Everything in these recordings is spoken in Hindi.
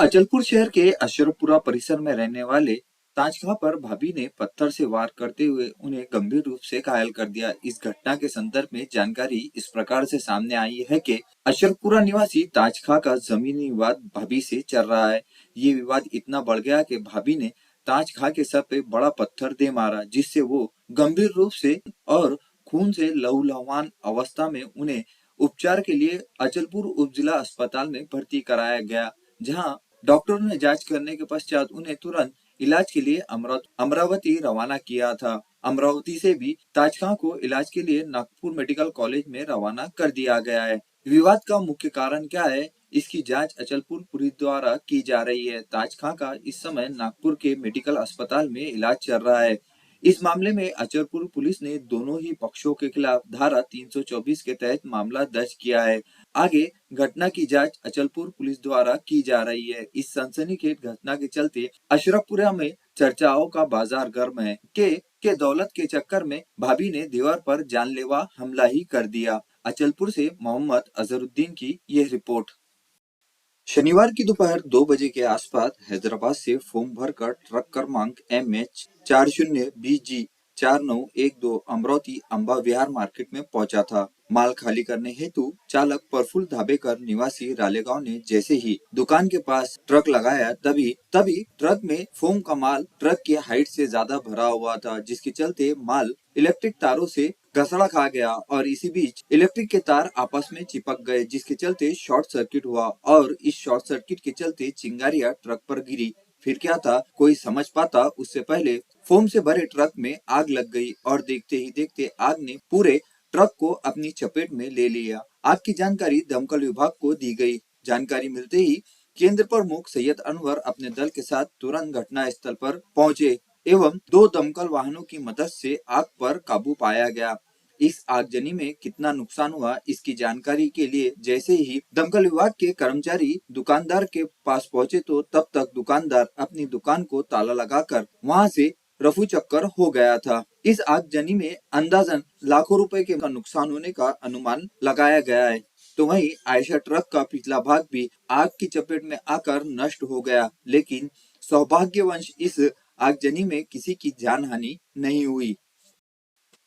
अचलपुर शहर के अशरफपुरा परिसर में रहने वाले ताजखां पर भाभी ने पत्थर से वार करते हुए उन्हें गंभीर रूप से घायल कर दिया। इस घटना के संदर्भ में जानकारी इस प्रकार से सामने आई है कि अशरफपुरा निवासी ताजखां का जमीनी विवाद भाभी से चल रहा है। ये विवाद इतना बढ़ गया कि भाभी ने ताजखां के सर पे बड़ा पत्थर दे मारा, जिससे वो गंभीर रूप से और खून से लहूलुहान अवस्था में उन्हें उपचार के लिए अचलपुर उप जिला अस्पताल में भर्ती कराया गया, जहां डॉक्टरों ने जांच करने के पश्चात उन्हें तुरंत इलाज के लिए अमरावती रवाना किया था। अमरावती से भी ताजखां को इलाज के लिए नागपुर मेडिकल कॉलेज में रवाना कर दिया गया है। विवाद का मुख्य कारण क्या है, इसकी जांच अचलपुर पुलिस द्वारा की जा रही है। ताजखां का इस समय नागपुर के मेडिकल अस्पताल में इलाज चल रहा है। इस मामले में अचलपुर पुलिस ने दोनों ही पक्षों के खिलाफ धारा 324 के तहत मामला दर्ज किया है। आगे घटना की जांच अचलपुर पुलिस द्वारा की जा रही है। इस सनसनीखेज घटना के चलते अशरफपुरा में चर्चाओं का बाजार गर्म है के दौलत के चक्कर में भाभी ने दीवार पर जानलेवा हमला ही कर दिया। अचलपुर से मोहम्मद अजहरुद्दीन की यह रिपोर्ट। शनिवार की दोपहर 2 बजे के आसपास हैदराबाद से फोम भरकर ट्रक क्रमांक MH40BG4912 अमरावती अंबा विहार मार्केट में पहुंचा था। माल खाली करने हेतु चालक प्रफुल्ल धाबेकर निवासी रालेगांव ने जैसे ही दुकान के पास ट्रक लगाया, तभी ट्रक में फोम का माल ट्रक की हाइट से ज्यादा भरा हुआ था, जिसके चलते माल इलेक्ट्रिक तारों से घसड़ा खा गया और इसी बीच इलेक्ट्रिक के तार आपस में चिपक गए, जिसके चलते शॉर्ट सर्किट हुआ और इस शॉर्ट सर्किट के चलते चिंगारियां ट्रक पर गिरी। फिर क्या था, कोई समझ पाता उससे पहले फोम से भरे ट्रक में आग लग गई और देखते ही देखते आग ने पूरे ट्रक को अपनी चपेट में ले लिया। आग की जानकारी दमकल विभाग को दी गई। जानकारी मिलते ही केंद्र प्रमुख सैयद अनवर अपने दल के साथ तुरंत घटना स्थल पर पहुंचे एवं 2 दमकल वाहनों की मदद से आग पर काबू पाया गया। इस आगजनी में कितना नुकसान हुआ, इसकी जानकारी के लिए जैसे ही दमकल विभाग के कर्मचारी दुकानदार के पास पहुंचे तो तब तक दुकानदार अपनी दुकान को ताला लगाकर वहां से रफू चक्कर हो गया था। इस आगजनी में अंदाजन लाखों रुपए के नुकसान होने का अनुमान लगाया गया है। तो वहीं आयशा ट्रक का पिछला भाग भी आग की चपेट में आकर नष्ट हो गया, लेकिन सौभाग्यवश इस आगजनी में किसी की जान हानि नहीं हुई।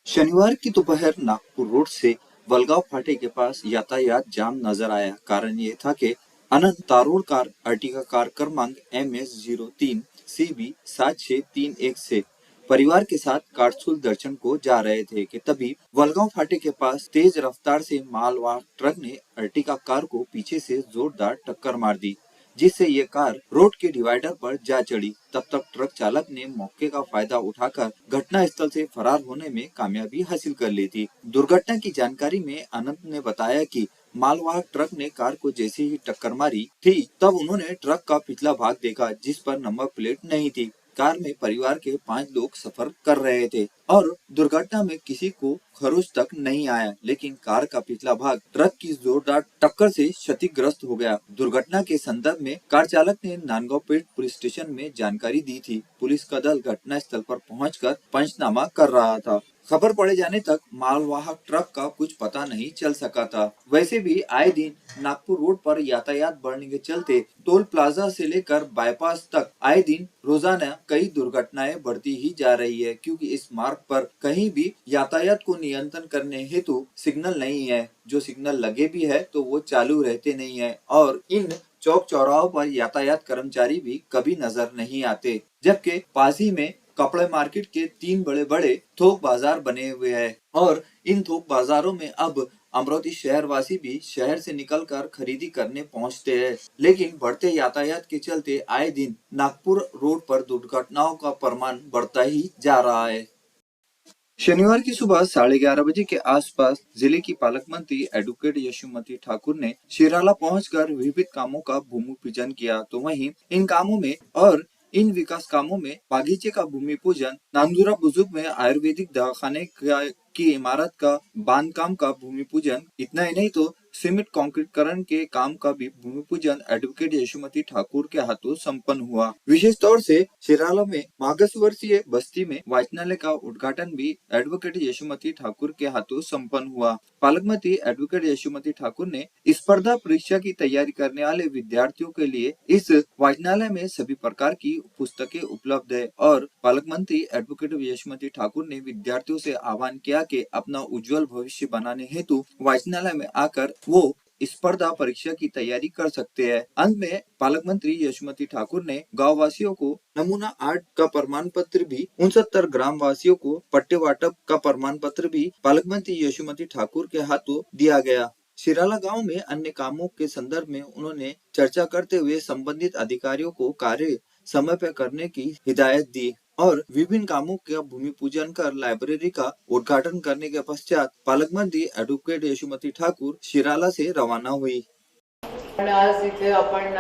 शनिवार की दोपहर नागपुर रोड से वलगांव फाटे के पास यातायात जाम नजर आया। कारण ये था कि अनंत तारोड़ कार अर्टिगा कार क्रमांक MS03CB7631 से परिवार के साथ काठसूल दर्शन को जा रहे थे कि तभी वलगांव फाटे के पास तेज रफ्तार से मालवाहक ट्रक ने अर्टिगा कार को पीछे से जोरदार टक्कर मार दी, जिससे ये कार रोड के डिवाइडर पर जा चढ़ी। तब तक ट्रक चालक ने मौके का फायदा उठाकर घटना स्थल से फरार होने में कामयाबी हासिल कर ली थी। दुर्घटना की जानकारी में अनंत ने बताया कि मालवाहक ट्रक ने कार को जैसे ही टक्कर मारी थी, तब उन्होंने ट्रक का पिछला भाग देखा, जिस पर नंबर प्लेट नहीं थी। कार में परिवार के 5 लोग सफर कर रहे थे और दुर्घटना में किसी को खरोच तक नहीं आया, लेकिन कार का पिछला भाग ट्रक की जोरदार टक्कर से क्षतिग्रस्त हो गया। दुर्घटना के संदर्भ में कार चालक ने नांदगांवपेट पुलिस स्टेशन में जानकारी दी थी। पुलिस का दल घटना स्थल पर पहुंचकर पंचनामा कर रहा था। खबर पड़े जाने तक मालवाहक ट्रक का कुछ पता नहीं चल सका था। वैसे भी आए दिन नागपुर रोड पर यातायात बढ़ने के चलते टोल प्लाजा से लेकर बाईपास तक आए दिन रोजाना कई दुर्घटनाएं बढ़ती ही जा रही है, क्योंकि इस मार्ग पर कहीं भी यातायात को नियंत्रण करने हेतु सिग्नल नहीं है। जो सिग्नल लगे भी है तो वो चालू रहते नहीं है और इन चौक चौराहों पर यातायात कर्मचारी भी कभी नजर नहीं आते। जबकि पास ही में कपड़े मार्केट के 3 बड़े बड़े थोक बाजार बने हुए हैं और इन थोक बाजारों में अब अमरावती शहरवासी भी शहर से निकलकर खरीदी करने पहुंचते हैं, लेकिन बढ़ते यातायात के चलते आए दिन नागपुर रोड पर दुर्घटनाओं का परिमाण बढ़ता ही जा रहा है। शनिवार की सुबह 11:30 बजे के आसपास जिले की पालक मंत्री एडवोकेट यशोमती ठाकुर ने शिराला पहुंचकर विविध कामों का भूमि पूजन किया। तो वहीं इन विकास कामों में बागीचे का भूमि पूजन, नांदुरा बुजुर्ग में आयुर्वेदिक दवाखाने की इमारत का बांधकाम का भूमि पूजन, इतना ही नहीं तो सीमेंट कंक्रीटकरण के काम का भी भूमि पूजन एडवोकेट यशोमती ठाकुर के हाथों संपन्न हुआ। विशेष तौर से शिराला में मागस वर्षीय बस्ती में वाचनालय का उद्घाटन भी एडवोकेट यशोमती ठाकुर के हाथों संपन्न हुआ। पालक मंत्री एडवोकेट यशोमती ठाकुर ने स्पर्धा परीक्षा की तैयारी करने वाले विद्यार्थियों के लिए इस वाचनालय में सभी प्रकार की पुस्तकें उपलब्ध है और पालक मंत्री एडवोकेट यशोमती ठाकुर ने विद्यार्थियों से आह्वान किया कि अपना उज्जवल भविष्य बनाने हेतु वाचनालय में आकर वो स्पर्धा परीक्षा की तैयारी कर सकते हैं। अंत में पालक मंत्री यशोमती ठाकुर ने गाँव वासियों को नमूना 8 का प्रमाण पत्र भी 69 ग्राम वासियों को पट्टे वाटप का प्रमाण पत्र भी पालक मंत्री यशोमती ठाकुर के हाथों दिया गया। शिराला गांव में अन्य कामों के संदर्भ में उन्होंने चर्चा करते हुए संबंधित अधिकारियों को कार्य समय पर करने की हिदायत दी और विभिन्न कामों का भूमि पूजन कर लाइब्रेरी का उद्घाटन करने के पश्चात पालक मंत्री एडवोकेट यशोमती ठाकुर शिराला से रवाना हुई। आज इथे आपण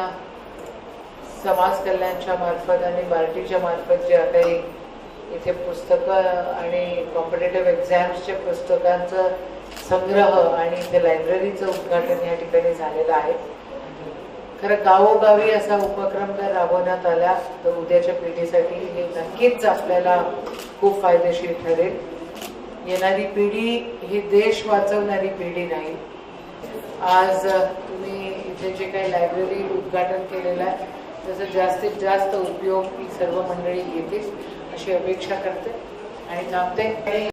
समाज कल्याणच्या मार्फत आणि बार्टीच्या मार्फत जे काही इथे पुस्तकं आणि कॉम्पिटिटिव्ह एक्झाम्सच्या पुस्तकांचं संग्रह आणि इथे लायब्ररीचं उद्घाटन या ठिकाणी झालेलं आहे। खरं गावोगावी असा उपक्रम जर राबवण्यात आला तर उद्याच्या पिढीसाठी हे नक्कीच आपल्याला खूप फायदेशीर ठरेल। येणारी पिढी ही देश वाचवणारी पिढी नाही। आज तुम्ही इथे जे काही लायब्ररी उद्घाटन केलेलं आहे त्याचा जास्तीत जास्त उपयोग ही सर्व मंडळी घेतील अशी अपेक्षा करते आणि थांबते।